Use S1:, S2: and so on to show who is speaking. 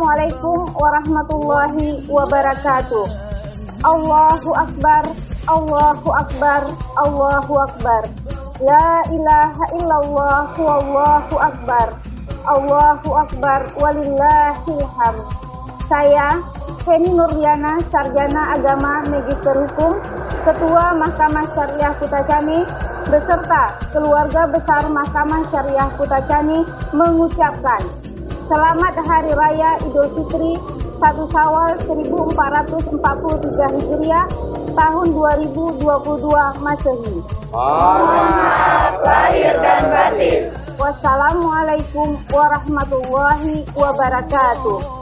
S1: Assalamualaikum warahmatullahi wabarakatuh. Allahu Akbar, Allahu Akbar, Allahu Akbar. La ilaha illallah, wallahu akbar. Allahu Akbar, walillahil hamd. Saya, Heni Nurdiana, Sarjana Agama Magister Hukum, Ketua Mahkamah Syariah Kutacani, beserta keluarga besar Mahkamah Syariah Kutacani mengucapkan Selamat Hari Raya Idul Fitri 1 Syawal 1443 Hijriah tahun 2022 Masehi.
S2: Mohon maaf lahir dan batin.
S1: Wassalamualaikum warahmatullahi wabarakatuh.